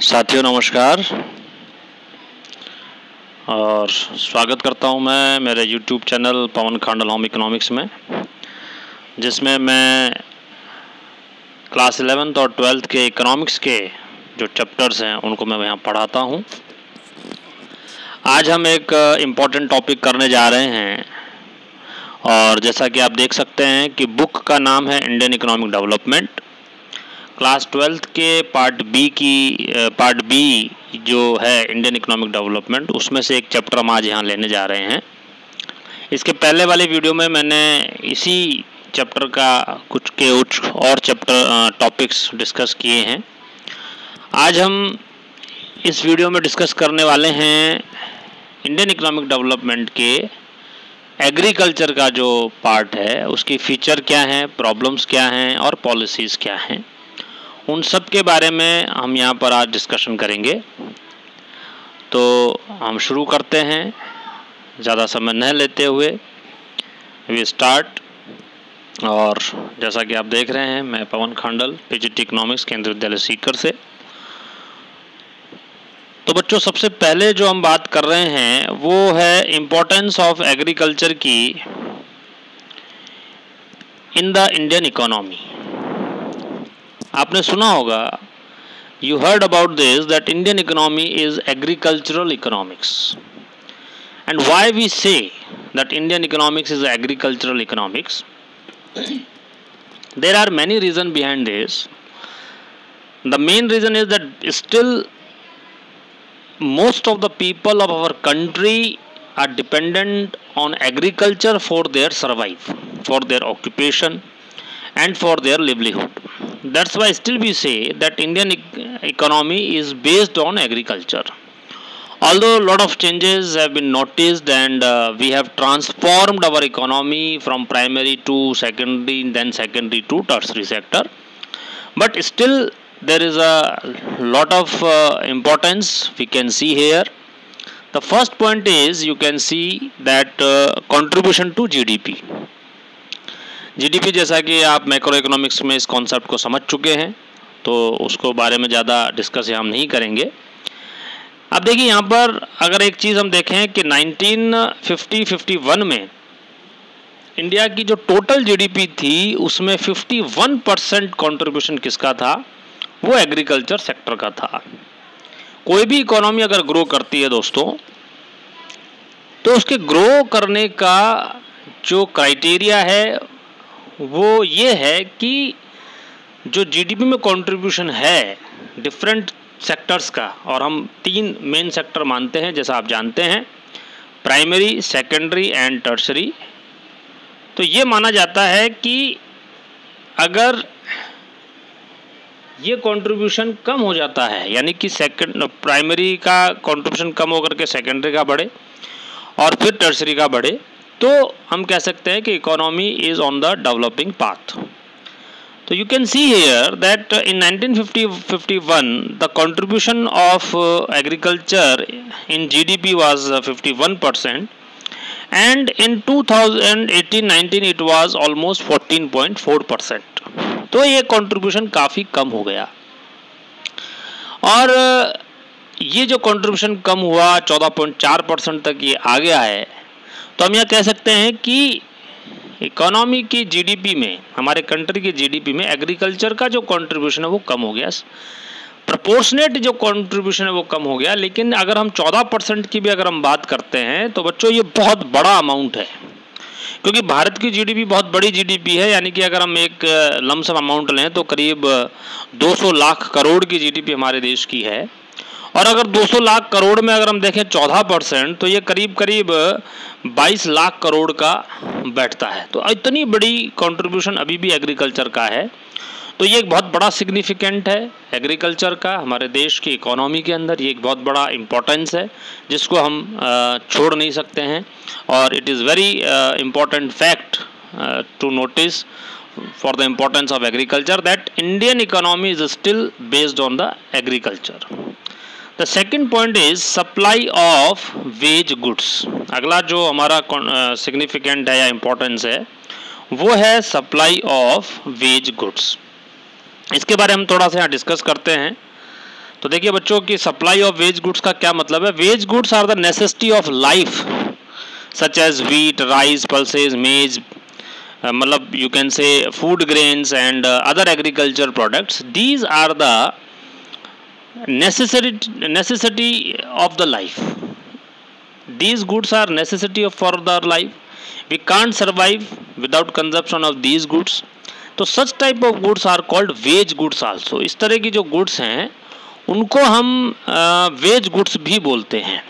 साथियों नमस्कार और स्वागत करता हूं मैं मेरे YouTube चैनल पवन खांडल होम इकोनॉमिक्स में, जिसमें मैं क्लास 11th और 12th के इकोनॉमिक्स के जो चैप्टर्स हैं उनको मैं यहाँ पढ़ाता हूं। आज हम एक इम्पॉर्टेंट टॉपिक करने जा रहे हैं और जैसा कि आप देख सकते हैं कि बुक का नाम है Indian economic development. Class 12th के पार्ट बी जो है इंडियन इकोनॉमिक डेवलपमेंट, उसमें से एक चैप्टर हम आज यहाँ लेने जा रहे हैं। इसके पहले वाले वीडियो में मैंने इसी चैप्टर का कुछ और टॉपिक्स डिस्कस किए हैं। आज हम इस वीडियो में डिस्कस करने वाले हैं इंडियन इकोनॉमिक डेवलपमेंट के एग्रीकल्चर का जो पार्ट है, उसकी फीचर क्या हैं, प्रॉब्लम्स क्या हैं और पॉलिसीज़ क्या हैं, उन सब के बारे में हम यहाँ पर आज डिस्कशन करेंगे। तो हम शुरू करते हैं, ज़्यादा समय न लेते हुए वी स्टार्ट। और जैसा कि आप देख रहे हैं, मैं पवन खांडल पीजीटी इकोनॉमिक्स केंद्रीय विद्यालय सीकर से। तो बच्चों, सबसे पहले जो हम बात कर रहे हैं वो है इम्पोर्टेंस ऑफ एग्रीकल्चर की इन द इंडियन इकोनॉमी। आपने सुना होगा, you heard about this, that Indian economy is agricultural economics. And why we say that Indian economics is agricultural economics? There are many reasons behind this. The main reason is that still most of the people of our country are dependent on agriculture for their survival, for their occupation and for their livelihood. That's why still we say that Indian economy is based on agriculture. Although a lot of changes have been noticed and we have transformed our economy from primary to secondary, then secondary to tertiary sector, but still there is a lot of importance we can see here. The first point is, you can see that contribution to GDP. GDP, जैसा कि आप macro economics में इस concept को समझ चुके हैं, तो उसको बारे में ज़्यादा डिस्कस हम नहीं करेंगे। अब देखिए, यहाँ पर अगर एक चीज़ हम देखें कि 1950-51 में इंडिया की जो टोटल जीडीपी थी उसमें 51% कंट्रीब्यूशन किसका था? वो एग्रीकल्चर सेक्टर का था। कोई भी इकोनॉमी अगर ग्रो करती है दोस्तों, तो उसके ग्रो करने का जो क्राइटेरिया है वो ये है कि जो जीडीपी में कंट्रीब्यूशन है डिफरेंट सेक्टर्स का, और हम 3 मेन सेक्टर मानते हैं जैसा आप जानते हैं, प्राइमरी, सेकेंडरी एंड टर्शरी। तो ये माना जाता है कि अगर ये कंट्रीब्यूशन कम हो जाता है, यानी कि प्राइमरी का कंट्रीब्यूशन कम होकर के सेकेंडरी का बढ़े और फिर टर्शरी का बढ़े, तो हम कह सकते हैं कि economy is on the developing path. तो you can see here that in 1951 the contribution of agriculture in GDP was 51% and in 2018-19 it was almost 14.4%। तो ये कंट्रीब्यूशन काफ़ी कम हो गया, और ये जो कंट्रीब्यूशन कम हुआ 14.4% तक ये आ गया है। तो हम यह कह सकते हैं कि इकोनॉमी की जीडीपी में, हमारे कंट्री की जीडीपी में एग्रीकल्चर का जो कंट्रीब्यूशन है वो कम हो गया, प्रोपोर्शनेट जो कंट्रीब्यूशन है वो कम हो गया। लेकिन अगर हम 14% की भी अगर हम बात करते हैं तो बच्चों ये बहुत बड़ा अमाउंट है, क्योंकि भारत की जीडीपी बहुत बड़ी जीडीपी है। यानी कि अगर हम एक लमसम अमाउंट लें तो करीब 200 लाख करोड़ की जीडीपी हमारे देश की है, और अगर 200 लाख करोड़ में अगर हम देखें 14%, तो ये करीब 22 लाख करोड़ का बैठता है। तो इतनी बड़ी कंट्रीब्यूशन अभी भी एग्रीकल्चर का है। तो ये एक बहुत बड़ा सिग्निफिकेंट है एग्रीकल्चर का हमारे देश की इकोनॉमी के अंदर। ये एक बहुत बड़ा इम्पोर्टेंस है जिसको हम छोड़ नहीं सकते हैं, और it is very important fact to notice for the importance of agriculture that Indian economy is still based on the agriculture. The second point is supply of wage goods. अगला जो हमारा significant है या importance है वो है supply of wage goods। इसके बारे में हम थोड़ा सा यहाँ डिस्कस करते हैं। तो देखिए बच्चों की सप्लाई ऑफ वेज गुड्स का क्या मतलब है। Wage goods are the necessity of life such as wheat, rice, pulses, maize, मतलब you can say food grains and other agriculture products. These are the necessity of the life. These goods are necessity for the life. We can't survive without consumption of these goods. तो such type of goods are called wage goods also. इस तरह की जो goods हैं उनको हम wage goods भी बोलते हैं।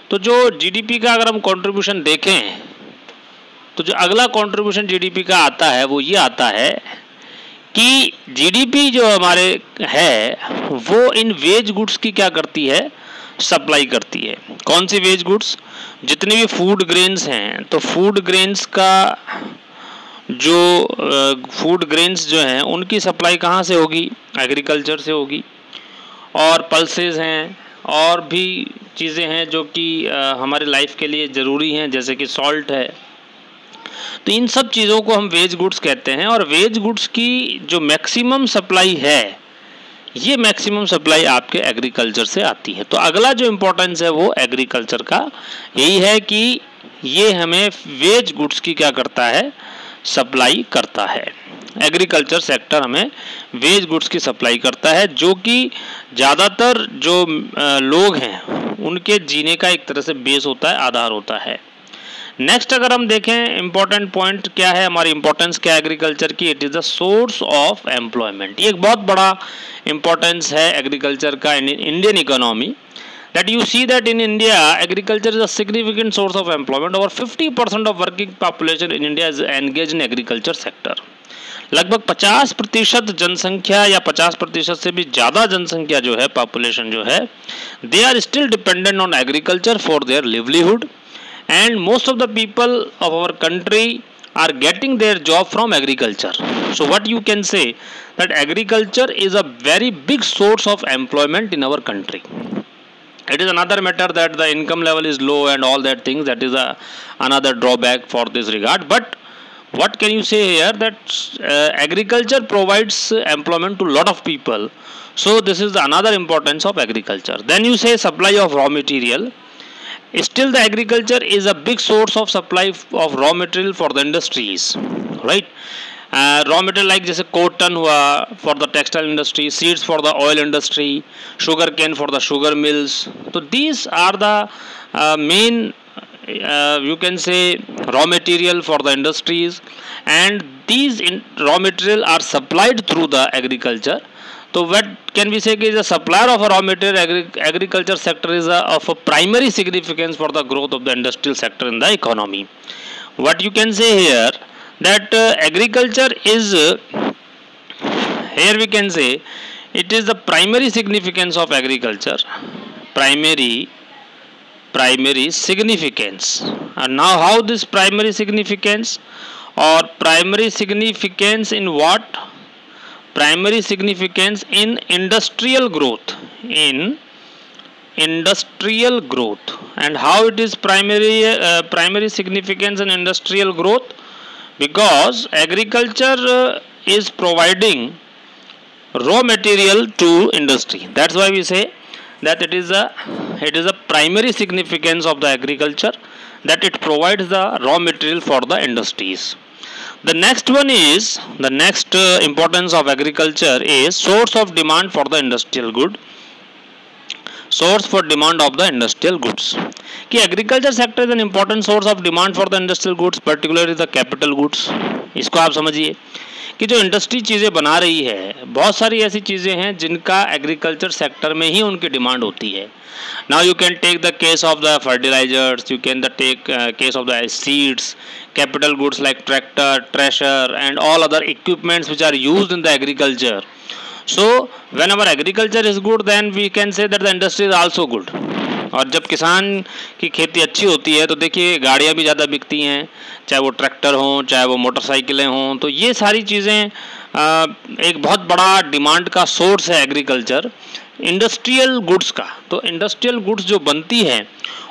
तो जो GDP का अगर हम contribution देखें तो जो अगला कंट्रीब्यूशन जीडीपी का आता है वो ये आता है कि जीडीपी जो हमारे है वो इन वेज गुड्स की क्या करती है, सप्लाई करती है। कौन सी वेज गुड्स? जितने भी फूड ग्रेन्स हैं, तो फूड ग्रेन्स का जो फूड ग्रेन्स जो हैं उनकी सप्लाई कहाँ से होगी? एग्रीकल्चर से होगी। और पल्सेस हैं और भी चीज़ें हैं जो कि हमारे लाइफ के लिए ज़रूरी हैं, जैसे कि सॉल्ट है। तो इन सब चीज़ों को हम वेज गुड्स कहते हैं। और वेज गुड्स की जो मैक्सिमम सप्लाई है ये मैक्सिमम सप्लाई आपके एग्रीकल्चर से आती है। तो अगला जो इम्पोर्टेंस है वो एग्रीकल्चर का यही है कि ये हमें वेज गुड्स की क्या करता है, सप्लाई करता है। एग्रीकल्चर सेक्टर हमें वेज गुड्स की सप्लाई करता है, जो कि ज़्यादातर जो लोग हैं उनके जीने का एक तरह से बेस होता है, आधार होता है। नेक्स्ट अगर हम देखें इम्पोर्टेंट पॉइंट क्या है, हमारी इंपॉर्टेंस क्या है एग्रीकल्चर की, it is the source of employment. ये एक बहुत बड़ा इंपॉर्टेंस है एग्रीकल्चर का in Indian economy. That you see that in India agriculture is a significant source of employment. Over 50% of working population in India is engage in agriculture sector. लगभग 50% जनसंख्या या 50% से भी ज़्यादा जनसंख्या जो है, पॉपुलेशन जो है, they are still dependent on agriculture for their livelihood. And most of the people of our country are getting their job from agriculture. So what you can say that agriculture is a very big source of employment in our country. It is another matter that the income level is low and all that things, that is another drawback for this regard. But what can you say here, that agriculture provides employment to lot of people. So this is another importance of agriculture. Then you say supply of raw material. Still the agriculture is a big source of supply of raw material for the industries, right? Raw material like जैसे cotton हुआ for the textile industry, seeds for the oil industry, sugar cane for the sugar mills. So these are the main you can say raw material for the industries, and these raw material are supplied through the agriculture. So what can we say is the supplier of a raw material agriculture sector is of a primary significance for the growth of the industrial sector in the economy. What you can say here that agriculture is here we can say it is the primary significance of agriculture, primary significance. And now how this primary significance, or primary significance in what? Primary significance in industrial growth, in industrial growth. And how it is primary significance in industrial growth? Because agriculture is providing raw material to industry. That's why we say that it is a primary significance of the agriculture, that it provides the raw material for the industries. The next one is, the next importance of agriculture is source of demand for the industrial good. Source for demand of the industrial goods. कि agriculture sector is an important source of demand for the industrial goods, particularly the capital goods. इसको आप समझिए कि जो industry चीज़ें बना रही है, बहुत सारी ऐसी चीज़ें हैं जिनका एग्रीकल्चर सेक्टर में ही उनकी डिमांड होती है। Now you can take the case of the fertilizers, you can take case of the seeds, capital goods like tractor, thresher and all other equipments which are used in the agriculture. So whenever agriculture is good, then we can say that the industry is also good. और जब किसान की खेती अच्छी होती है तो देखिए गाड़ियाँ भी ज़्यादा बिकती हैं, चाहे वो ट्रैक्टर हों, चाहे वो मोटरसाइकिलें हों। तो ये सारी चीज़ें एक बहुत बड़ा डिमांड का सोर्स है एग्रीकल्चर इंडस्ट्रियल गुड्स का। तो इंडस्ट्रियल गुड्स जो बनती है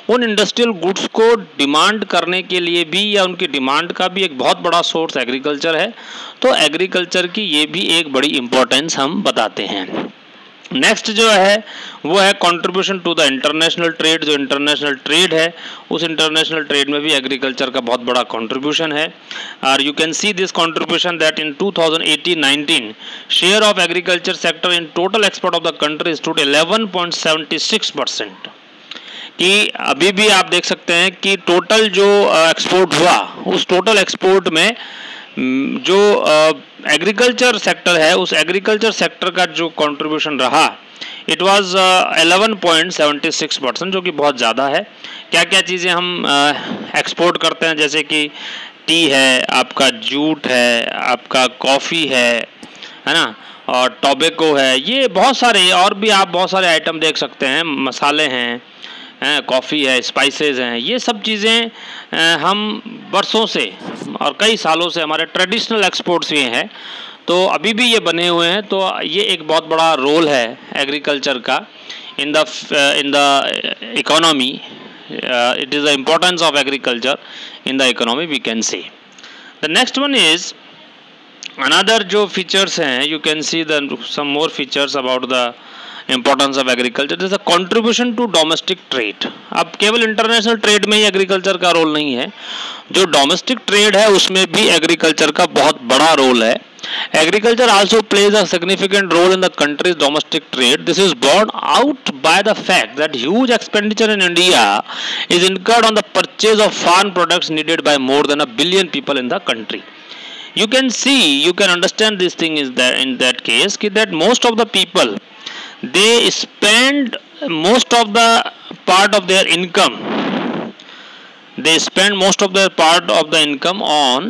उन इंडस्ट्रियल गुड्स को डिमांड करने के लिए भी, या उनकी डिमांड का भी एक बहुत बड़ा सोर्स एग्रीकल्चर है। तो एग्रीकल्चर की ये भी एक बड़ी इम्पोर्टेंस हम बताते हैं। नेक्स्ट जो है वो है contribution to the international trade. जो इंटरनेशनल ट्रेड है उस इंटरनेशनल ट्रेड में भी एग्रीकल्चर का बहुत बड़ा कंट्रीब्यूशन है। और you can see this contribution that in 2018-19 share of agriculture sector in total export of the country stood 11.76%। कि अभी भी आप देख सकते हैं कि टोटल जो एक्सपोर्ट हुआ उस टोटल एक्सपोर्ट में जो एग्रीकल्चर सेक्टर है उस एग्रीकल्चर सेक्टर का जो कंट्रीब्यूशन रहा इट वाज 11.76%, जो कि बहुत ज़्यादा है। क्या क्या चीज़ें हम एक्सपोर्ट करते हैं, जैसे कि टी है, आपका जूट है, आपका कॉफ़ी है ना, और टोबैको है, ये बहुत सारे और भी आप बहुत सारे आइटम देख सकते हैं, मसाले हैं, कॉफ़ी है, स्पाइसेस हैं, ये सब चीज़ें हम बरसों से और कई सालों से हमारे ट्रेडिशनल एक्सपोर्ट्स ये हैं, तो अभी भी ये बने हुए हैं। तो ये एक बहुत बड़ा रोल है एग्रीकल्चर का in the economy. It is the importance of agriculture in the economy we can say. The next one is another जो फीचर्स हैं, you can see the some more features about the importance of agriculture. जैसे contribution to domestic trade. अब केवल international trade में ही agriculture का role नहीं है, जो डोमेस्टिक ट्रेड है उसमें भी एग्रीकल्चर का बहुत बड़ा रोल है। Agriculture also plays a significant role in the country's domestic trade. This is borne out by the fact that huge expenditure in India is incurred on the purchase of farm products needed by more than 1 billion people in the country. You can see, you can understand this thing is that in that case that most of the people they spend most of the part of their income, they spend most of their part of the income on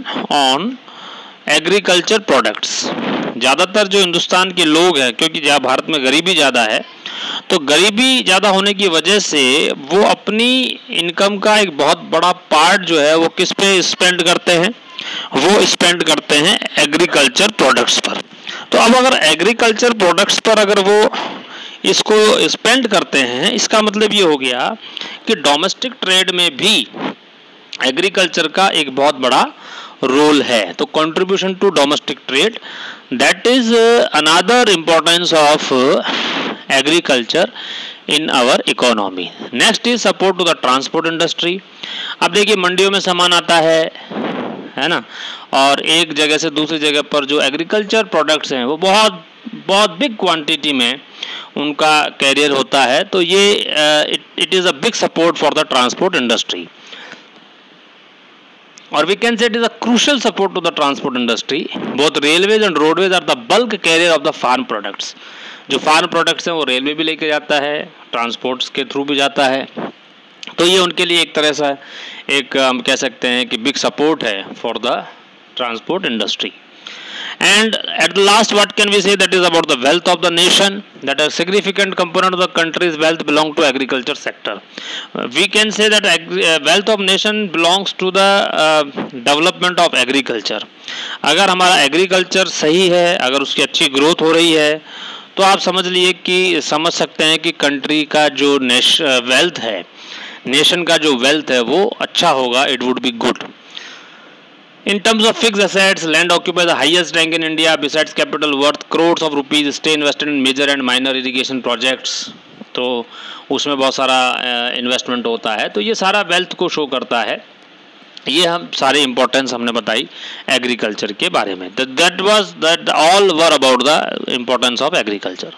agriculture products. ज़्यादातर जो हिंदुस्तान के लोग हैं, क्योंकि जहाँ भारत में गरीबी ज़्यादा है, तो गरीबी ज़्यादा होने की वजह से वो अपनी इनकम का एक बहुत बड़ा पार्ट जो है वो किस पे स्पेंड करते हैं, वो स्पेंड करते हैं एग्रीकल्चर प्रोडक्ट्स पर। तो अब अगर एग्रीकल्चर प्रोडक्ट्स पर अगर वो इसको स्पेंड करते हैं, इसका मतलब ये हो गया कि डोमेस्टिक ट्रेड में भी एग्रीकल्चर का एक बहुत बड़ा रोल है। तो contribution to domestic trade, that is another importance of agriculture in our economy. Next is support to the transport industry. अब देखिए मंडियों में सामान आता है ना, और एक जगह से दूसरी जगह पर जो एग्रीकल्चर प्रोडक्ट्स हैं वो बहुत बहुत बिग क्वांटिटी में उनका कैरियर होता है। तो ये it is a big support for the transport industry, और we can say it is a crucial support to the transport industry. Both railways and roadways are the bulk carrier of the farm products. जो farm products हैं वो railway भी लेके जाता है, transports के through भी जाता है, तो ये उनके लिए एक तरह से एक हम कह सकते हैं कि बिग सपोर्ट है for the transport industry. And at the last, what can we say? That is about the wealth of the nation. That a significant component of the country's wealth belong to agriculture sector. We can say that wealth of nation belongs to the development of agriculture. अगर हमारा agriculture सही है, अगर उसकी अच्छी growth हो रही है, तो आप समझ लिए कि समझ सकते हैं कि कंट्री का जो वेल्थ है, नेशन का जो वेल्थ है वो अच्छा होगा, it would be good. In terms of fixed assets, land occupies the highest rank in India. Besides capital worth crores of rupees, stay invested in major and minor irrigation projects. तो उसमें बहुत सारा investment होता है, तो ये सारा wealth को शो करता है। ये हम सारे इम्पोर्टेंस हमने बताई एग्रीकल्चर के बारे में। that all were about the importance of agriculture.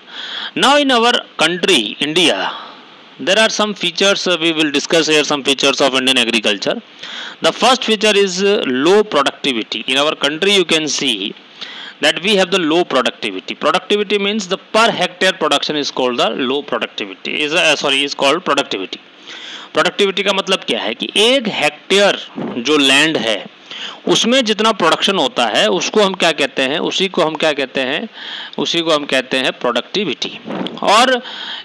Now in our country, India, there are some features we will discuss here, some features of Indian agriculture. The first feature is low productivity. In our country you can see that we have the low productivity. Productivity means the per hectare production is called the low productivity, is called productivity. Productivity का मतलब क्या है कि एक hectare जो land है उसमें जितना प्रोडक्शन होता है उसको हम क्या कहते हैं, उसी को हम क्या कहते हैं, उसी को हम कहते हैं प्रोडक्टिविटी। और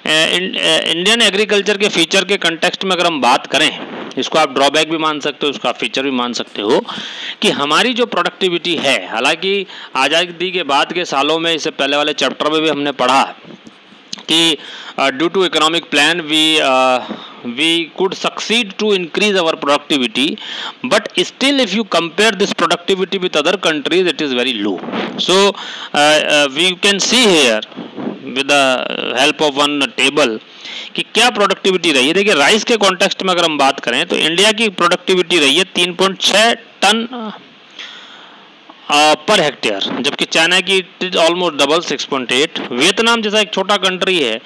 इंडियन एग्रीकल्चर के फीचर के कंटेक्स्ट में अगर हम बात करें, इसको आप ड्रॉबैक भी मान सकते हो, इसका फीचर भी मान सकते हो कि हमारी जो प्रोडक्टिविटी है, हालांकि आज़ादी के बाद के सालों में, इससे पहले वाले चैप्टर में भी हमने पढ़ा कि due to economic plan we could succeed to increase our productivity, but still if you compare this productivity with other countries, it is very low. So we can see here with the help of one table कि क्या productivity रही है। देखिए rice के context में अगर हम बात करें तो इंडिया की प्रोडक्टिविटी रही है 3.6 टन पर हेक्टेयर, जबकि चाइना की it is almost double 6.8। Vietnam जैसा एक छोटा कंट्री है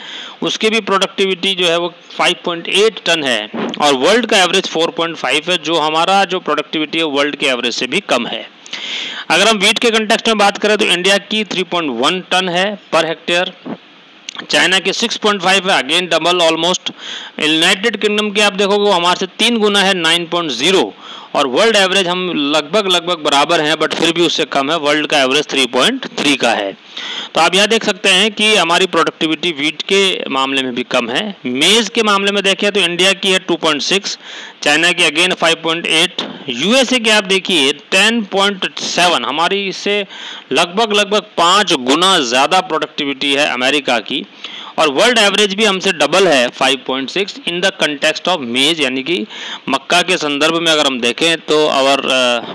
उसकी भी प्रोडक्टिविटी जो है वो 5.8 टन है और वर्ल्ड का एवरेज 4.5 है, जो हमारा जो प्रोडक्टिविटी है वर्ल्ड के एवरेज से भी कम है। अगर हम वीट के कंटेक्स्ट में बात करें तो इंडिया की 3.1 टन है पर हेक्टेयर, चाइना के 6.5 है, again double almost. United kingdom के आप देखोगे वो हमारे से 3 गुना है 9.0 और वर्ल्ड एवरेज हम लगभग बराबर हैं बट फिर भी उससे कम है, वर्ल्ड का एवरेज 3.3 का है। तो आप यहाँ देख सकते हैं कि हमारी प्रोडक्टिविटी वीट के मामले में भी कम है। मेज़ के मामले में देखें तो इंडिया की है 2.6, चाइना की अगेन 5.8, यूएसए के आप देखिए 10.7, हमारी इससे लगभग 5 गुना ज़्यादा प्रोडक्टिविटी है अमेरिका की और वर्ल्ड एवरेज भी हमसे डबल है 5.6 इन द कंटेक्स्ट ऑफ मेज, यानी कि मक्का के संदर्भ में अगर हम देखें तो our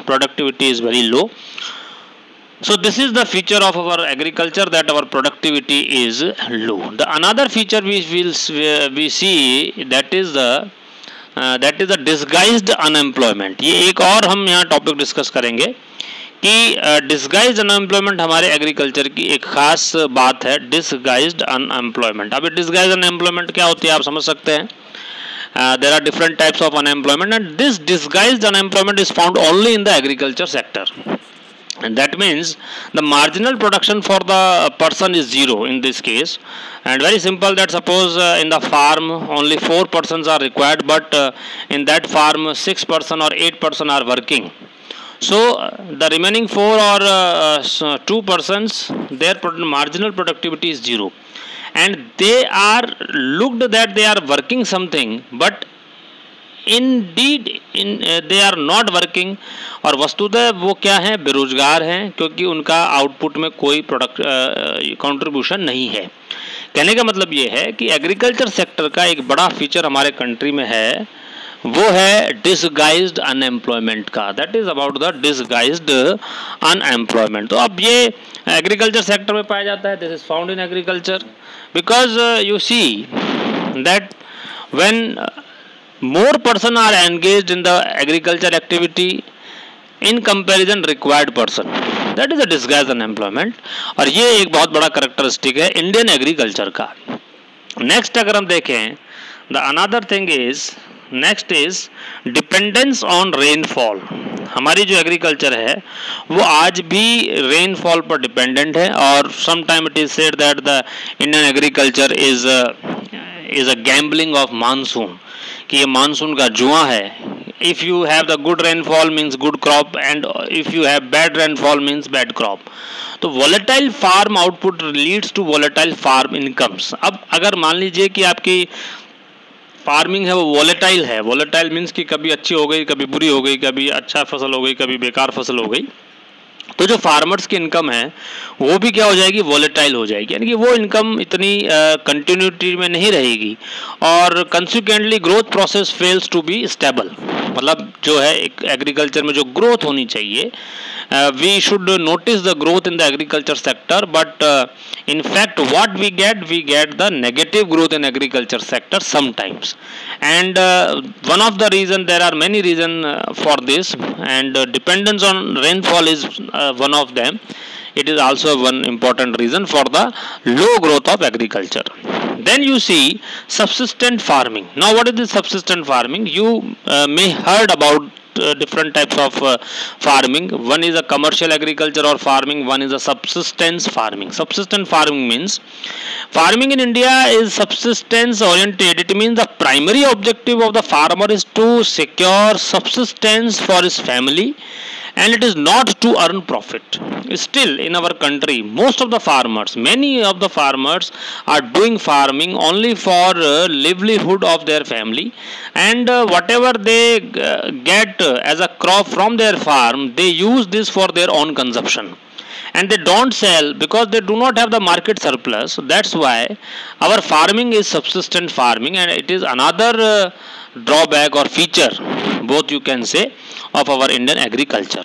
productivity is very low. So this is the feature of our agriculture, that our productivity is low. The another feature we see that is the disguised unemployment. ये एक और हम यहाँ टॉपिक डिस्कस करेंगे कि डिस्गाइज्ड अनएम्प्लॉयमेंट हमारे agriculture की एक खास बात है, डिस्गाइज्ड अनएम्प्लॉयमेंट। अब डिस्गाइज्ड अनएम्प्लॉयमेंट क्या होती है आप समझ सकते हैं। There are different types of unemployment and this disguised unemployment is found only in the agriculture sector. And that means the marginal production for the person is zero in this case, and very simple that suppose in the farm only 4 persons are required, but in that farm 6 person or 8 person are working. So the remaining 4 or 2 persons, their marginal productivity is zero and they are looked that they are working something, but indeed they are not working, और वस्तुतः वो क्या है, बेरोजगार हैं, क्योंकि उनका output में कोई प्रोडक्ट कंट्रीब्यूशन नहीं है। कहने का मतलब ये है कि एग्रीकल्चर सेक्टर का एक बड़ा फीचर हमारे कंट्री में है, वो है डिसगाइज्ड अनएम्प्लॉयमेंट का, that is about the disguised unemployment. तो अब ये एग्रीकल्चर सेक्टर में पाया जाता है, this is found in agriculture because you see that when more person are engaged in the agriculture activity in comparison required person, that is a disguised unemployment, और ये एक बहुत बड़ा करेक्टरिस्टिक है इंडियन एग्रीकल्चर का। नेक्स्ट अगर हम देखें the another thing is next is dependence on rainfall. हमारी जो एग्रीकल्चर है वो आज भी रेनफॉल पर डिपेंडेंट है और some time it is said that the Indian agriculture is a gambling of monsoon, कि ये मानसून का जुआ है। If you have the good rainfall means good crop and if you have bad rainfall means bad crop. तो volatile farm output leads to volatile farm incomes. अब अगर मान लीजिए कि आपकी फार्मिंग है वो वॉलेटाइल है, वॉलेटाइल मीन्स कि कभी अच्छी हो गई, कभी बुरी हो गई, कभी अच्छा फसल हो गई, कभी बेकार फसल हो गई, तो जो फार्मर्स की इनकम है वो भी क्या हो जाएगी, वॉलेटाइल हो जाएगी, यानी कि वो इनकम इतनी कंटिन्यूटी में नहीं रहेगी और consequently growth process fails to be stable. मतलब जो है एक एग्रीकल्चर में जो ग्रोथ होनी चाहिए, we should notice the growth in the agriculture sector, but in fact what we get the negative growth in agriculture sector sometimes, and one of the reason, there are many reason for this, and dependence on rainfall is one of them. It is also one important reason for the low growth of agriculture. Then you see subsistent farming. Now what is this subsistent farming? You may heard about different types of farming. One is a commercial agriculture or farming, one is a subsistence farming. Subsistence farming means farming in India is subsistence oriented. It means the primary objective of the farmer is to secure subsistence for his family and it is not to earn profit. Still in our country most of the farmers, many of the farmers are doing farming only for livelihood of their family, and whatever they get as a crop from their farm, they use this for their own consumption and they don't sell because they do not have the market surplus. That's why our farming is subsistent farming, and it is another drawback or feature, both you can say, of our Indian agriculture.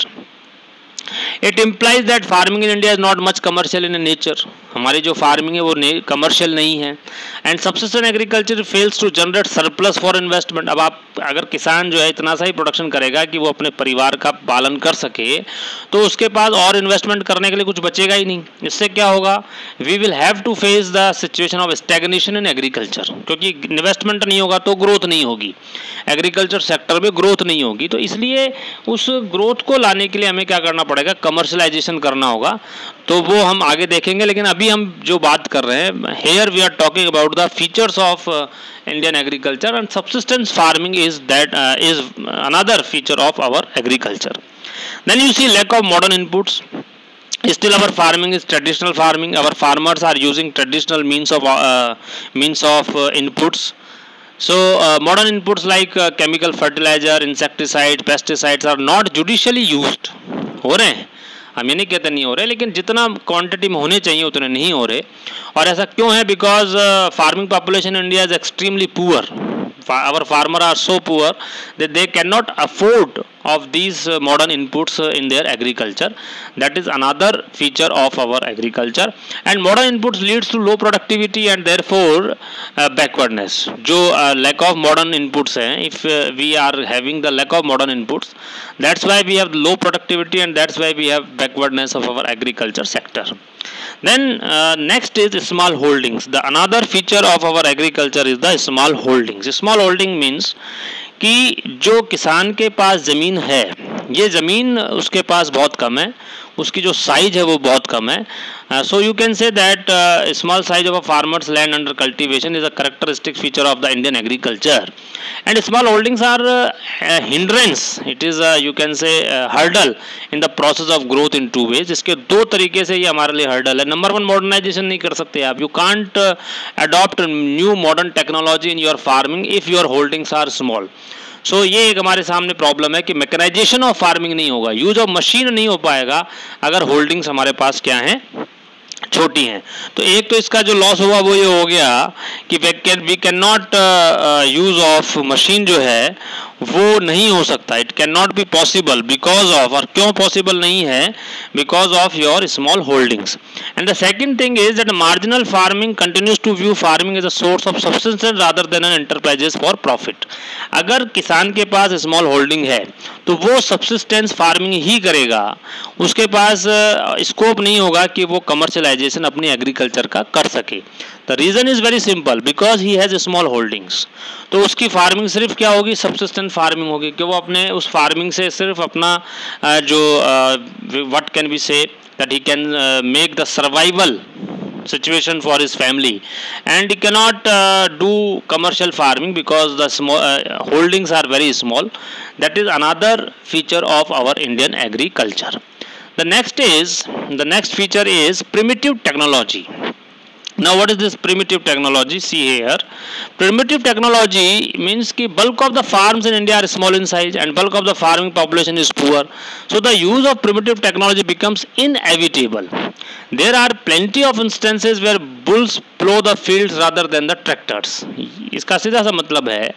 It implies that farming in India is not much commercial in nature. हमारी जो farming है वो commercial नहीं है। And subsistence agriculture fails to generate surplus for investment. अब आप अगर किसान जो है इतना सा ही प्रोडक्शन करेगा कि वो अपने परिवार का पालन कर सके, तो उसके पास और इन्वेस्टमेंट करने के लिए कुछ बचेगा ही नहीं। इससे क्या होगा, we will have to face the situation of stagnation in agriculture, क्योंकि इन्वेस्टमेंट नहीं होगा तो ग्रोथ नहीं होगी, एग्रीकल्चर सेक्टर में ग्रोथ नहीं होगी। तो इसलिए उस ग्रोथ को लाने के लिए हमें क्या करना पड़ेगा, कमर्शलाइजेशन करना होगा। तो वो हम आगे देखेंगे, लेकिन अभी हम जो बात कर रहे हैं, here we are talking about the features of Indian agriculture, and subsistence farming is another feature of our agriculture. Then you see lack of modern inputs. Still our farming is traditional farming. Our farmers are using traditional means of inputs. So modern inputs like chemical fertilizer, insecticide, pesticides are not judicially used. हो रहे हैं, हम ये नहीं कहते नहीं हो रहे, लेकिन जितना क्वांटिटी में होने चाहिए उतने नहीं हो रहे। और ऐसा क्यों है, because farming population in India is extremely poor. our farmer are so poor that they cannot afford of these modern inputs in their agriculture. That is another feature of our agriculture. And modern inputs leads to low productivity and therefore backwardness. जो lack of modern inputs हैं, if we are having the lack of modern inputs, that's why we have low productivity and that's why we have backwardness of our agriculture sector. Then next is small holdings. The another feature of our agriculture is the small holdings. Small holding means कि जो किसान के पास ज़मीन है, ये ज़मीन उसके पास बहुत कम है, उसकी जो साइज है वो बहुत कम है. So you can say that small size of a farmer's land under cultivation is a characteristic feature of the Indian agriculture. And small holdings are a hindrance. It is a, you can say a hurdle in the process of growth in two ways. इसके दो तरीके से ये हमारे लिए hurdle है. Number one, modernization नहीं कर सकते आप. You can't adopt new modern technology in your farming if your holdings are small. सो ये एक हमारे सामने प्रॉब्लम है कि मैकेनाइजेशन ऑफ फार्मिंग नहीं होगा, यूज ऑफ मशीन नहीं हो पाएगा अगर होल्डिंग्स हमारे पास क्या हैं, छोटी हैं. तो एक तो इसका जो लॉस हुआ वो ये हो गया कि we can not use of machine जो है वो नहीं हो सकता. It can not be possible because of, और क्यों पॉसिबल नहीं है, because of your small holdings. And the second thing is that marginal farming continues to view farming as a source of subsistence rather than an enterprises for profit. अगर किसान के पास small holding है तो वो subsistence farming ही करेगा, उसके पास scope नहीं होगा कि वो कमर्शलाइजेशन अपनी एग्रीकल्चर का कर सके. The reason is very simple, because he has small holdings. तो उसकी फार्मिंग सिर्फ क्या होगी, सब्सिस्टेंस फार्मिंग होगी, कि वो अपने उस फार्मिंग से सिर्फ अपना जो what can be say that he can make the survival situation for his family, and he cannot do commercial farming because the small holdings are very small. That is another feature of our Indian agriculture. The next feature is primitive technology. Now what is this primitive technology? See here, primitive technology means कि bulk of the farms in India are small in size and bulk of the farming population is poor. So the use of primitive technology becomes inevitable. There are plenty of instances where bulls plow the fields rather than the tractors. इसका सीधा सा मतलब है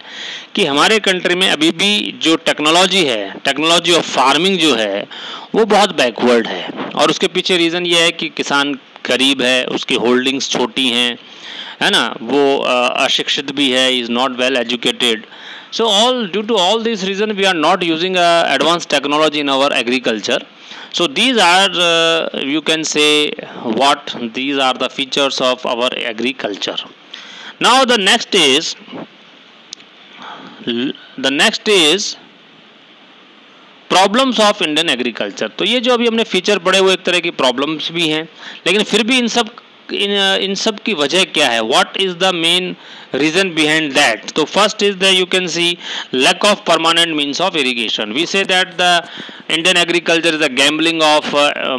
कि हमारे country में अभी भी जो टेक्नोलॉजी है, टेक्नोलॉजी ऑफ फार्मिंग जो है वो बहुत बैकवर्ड है. और उसके पीछे रीज़न ये है कि किसान गरीब है, उसकी होल्डिंग्स छोटी हैं, है ना, वो अशिक्षित भी है, is not well educated. So all due to all this reason we are not using advance technology in our agriculture. So these are you can say what these are the features of our agriculture. Now the next is problems of Indian agriculture. तो ये जो अभी हमने feature पढ़े वो एक तरह की प्रॉब्लम्स भी हैं, लेकिन फिर भी इन सब की वजह क्या है, what is the main reason behind that. तो first is the you can see lack of permanent means of irrigation. We say that the Indian agriculture is a gambling of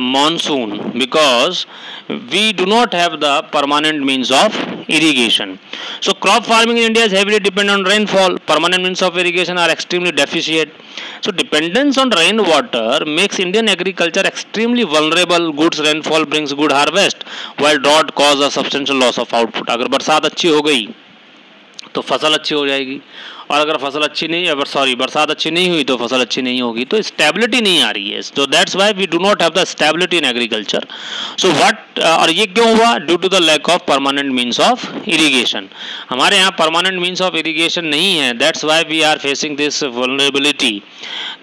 monsoon because we do not have the permanent means of irrigation. So crop farming in India is heavily dependent on rainfall. Permanent means of irrigation are extremely deficient. So dependence on rainwater makes Indian agriculture extremely vulnerable. Good rainfall brings good harvest, while drought causes a substantial loss of output. अगर बरसात अच्छी हो गई तो फसल अच्छी हो जाएगी, और अगर फसल अच्छी नहीं बरसात अच्छी नहीं हुई तो फसल अच्छी नहीं होगी, तो स्टेबिलिटी नहीं आ रही है। तो that's why we do not have the stability in agriculture. So what, और ये क्यों हुआ? Due to the lack of permanent means of irrigation. हमारे यहाँ परमानेंट मीन्स ऑफ इरीगेशन नहीं है, that's why we are facing this vulnerability.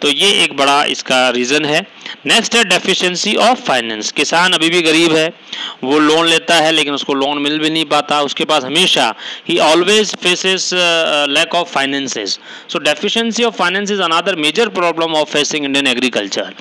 तो ये एक बड़ा इसका रीज़न है। नेक्स्ट है डेफिशिएंसी ऑफ फाइनेंस। किसान अभी भी गरीब है, वो लोन लेता है लेकिन उसको लोन मिल भी नहीं पाता, उसके पास हमेशा ही always faces lack of finances. So deficiency of finance is another major problem of facing Indian agriculture.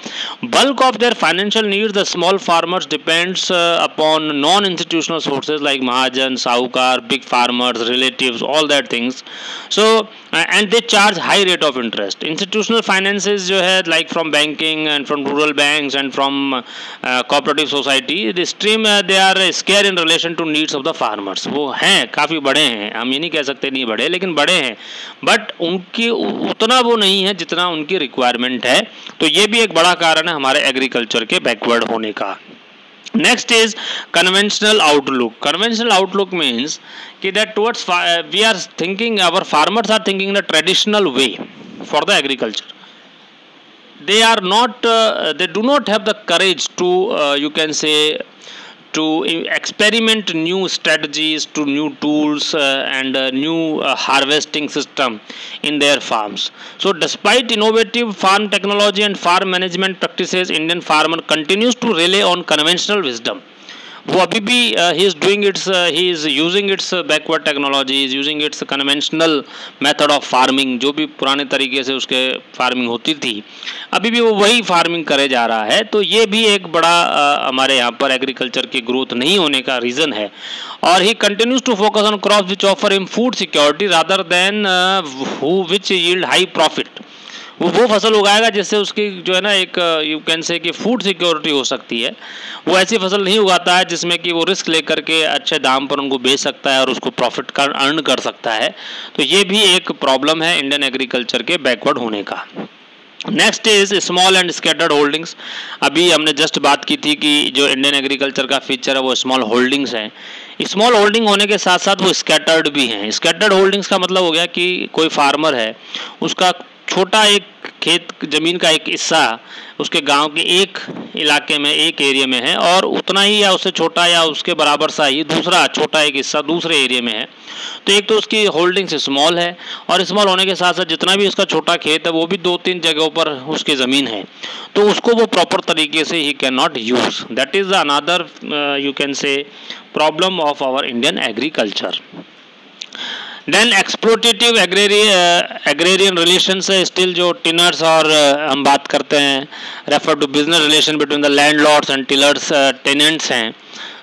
Bulk of their financial needs the small farmers depends upon non institutional sources like mahajan, sahukar, big farmers, relatives, all that things. So and they charge high rate of interest. Institutional finances जो है like from banking and from rural banks and from cooperative society, the stream they are scarce in relation to needs of the farmers. वो हैं, काफ़ी बड़े हैं, हम ये नहीं कह सकते नहीं बड़े, लेकिन बड़े हैं, बट उनकी उतना वो नहीं है जितना उनकी रिक्वायरमेंट है। तो ये भी एक बड़ा कारण है हमारे एग्रीकल्चर के बैकवर्ड होने का। Next is conventional outlook. Conventional outlook means that towards we are thinking, our farmers are thinking the traditional way for the agriculture. They are not, they do not have the courage to, you can say, to experiment new strategies, to new tools and new harvesting system in their farms. So despite innovative farm technology and farm management practices, Indian farmer continues to rely on conventional wisdom. वो अभी भी he is using its backward technology, is using its conventional method of farming, जो भी पुराने तरीके से उसके farming होती थी अभी भी वो वही फार्मिंग करे जा रहा है। तो ये भी एक बड़ा हमारे यहाँ पर एग्रीकल्चर की ग्रोथ नहीं होने का रीज़न है। और he continues to focus on crops which offer him food security rather than which yield high profit. वो फसल उगाएगा जिससे उसकी जो है ना एक यू कैन से कि फूड सिक्योरिटी हो सकती है। वो ऐसी फसल नहीं उगाता है जिसमें कि वो रिस्क लेकर के अच्छे दाम पर उनको बेच सकता है और उसको प्रॉफिट का अर्न कर सकता है। तो ये भी एक प्रॉब्लम है इंडियन एग्रीकल्चर के बैकवर्ड होने का। Next is small and scattered holdings. अभी हमने जस्ट बात की थी कि जो इंडियन एग्रीकल्चर का फीचर है वो स्मॉल होल्डिंग्स हैं। स्मॉल होल्डिंग होने के साथ साथ वो स्कैटर्ड भी हैं। स्कैटर्ड होल्डिंग्स का मतलब हो गया कि कोई फार्मर है, उसका छोटा एक खेत ज़मीन का एक हिस्सा उसके गांव के एक इलाके में एक एरिया में है और उतना ही या उससे छोटा या उसके बराबर सा ही दूसरा छोटा एक हिस्सा दूसरे एरिया में है। तो एक तो उसकी होल्डिंग्स स्मॉल है और स्मॉल होने के साथ साथ जितना भी उसका छोटा खेत है वो भी 2-3 जगहों पर उसकी ज़मीन है, तो उसको वो प्रॉपर तरीके से he can not use. That is another you can say problem of our Indian agriculture. Then exploitative agrarian relations है स्टिल, जो टिनर्स और हम बात करते हैं refer to business relation between the landlords and tillers. Tenants हैं,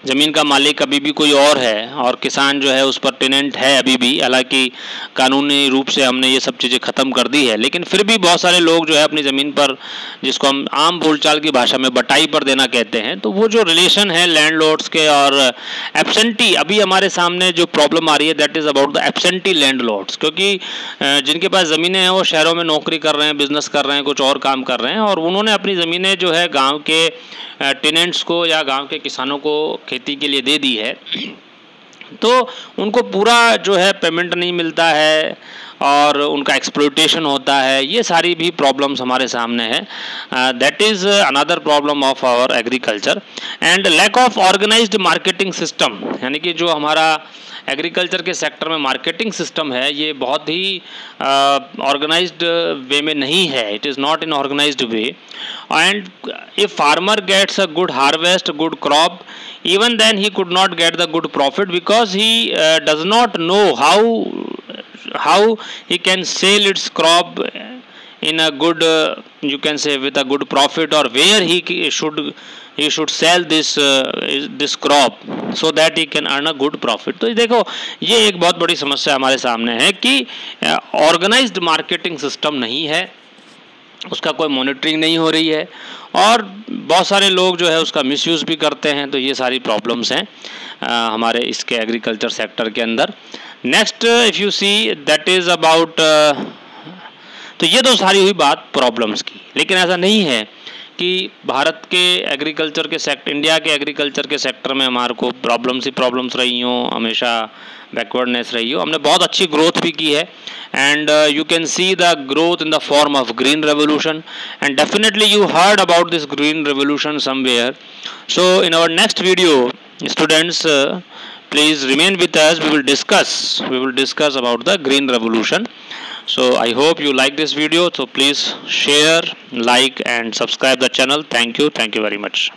ज़मीन का मालिक अभी भी कोई और है और किसान जो है उस पर टेनेंट है अभी भी। हालांकि कानूनी रूप से हमने ये सब चीज़ें ख़त्म कर दी है, लेकिन फिर भी बहुत सारे लोग जो है अपनी ज़मीन पर, जिसको हम आम बोलचाल की भाषा में बटाई पर देना कहते हैं, तो वो जो रिलेशन है लैंडलॉर्ड्स के और एब्सेंटी, अभी हमारे सामने जो प्रॉब्लम आ रही है that is about the absentee landlords. क्योंकि जिनके पास ज़मीनें हैं वो शहरों में नौकरी कर रहे हैं, बिजनेस कर रहे हैं, कुछ और काम कर रहे हैं और उन्होंने अपनी ज़मीनें जो है गाँव के टेनेंट्स को या गांव के किसानों को खेती के लिए दे दी है, तो उनको पूरा जो है पेमेंट नहीं मिलता है और उनका एक्सप्लॉयटेशन होता है। ये सारी भी प्रॉब्लम्स हमारे सामने है। That is another problem of our agriculture. And lack of organised marketing system, यानी कि जो हमारा एग्रीकल्चर के सेक्टर में मार्केटिंग सिस्टम है ये बहुत ही ऑर्गेनाइज्ड वे में नहीं है। It is not in organised way and if farmer gets a good harvest, good crop, even then he could not get the good profit because he does not know how he can sell its crop in a good you can say with a good profit, or where he should sell this crop so that he can earn a good profit। तो देखो ये एक बहुत बड़ी समस्या हमारे सामने है कि ऑर्गेनाइज्ड मार्केटिंग सिस्टम नहीं है, उसका कोई मॉनिटरिंग नहीं हो रही है और बहुत सारे लोग जो है उसका मिसयूज़ भी करते हैं। तो ये सारी प्रॉब्लम्स हैं हमारे इसके एग्रीकल्चर सेक्टर के अंदर। Next if you see that is about, तो ये तो सारी हुई बात प्रॉब्लम्स की, लेकिन ऐसा नहीं है कि भारत के एग्रीकल्चर के सेक्टर, इंडिया के एग्रीकल्चर के सेक्टर में हमारे को प्रॉब्लम्स रही हों, हमेशा बैकवर्डनेस रही हो, हमने बहुत अच्छी ग्रोथ भी की है. And you can see the growth in the form of green revolution, and definitely you heard about this green revolution somewhere. So in our next video students, please remain with us. We will discuss about the green revolution. So I hope you like this video. So please share, like and subscribe the channel. Thank you very much.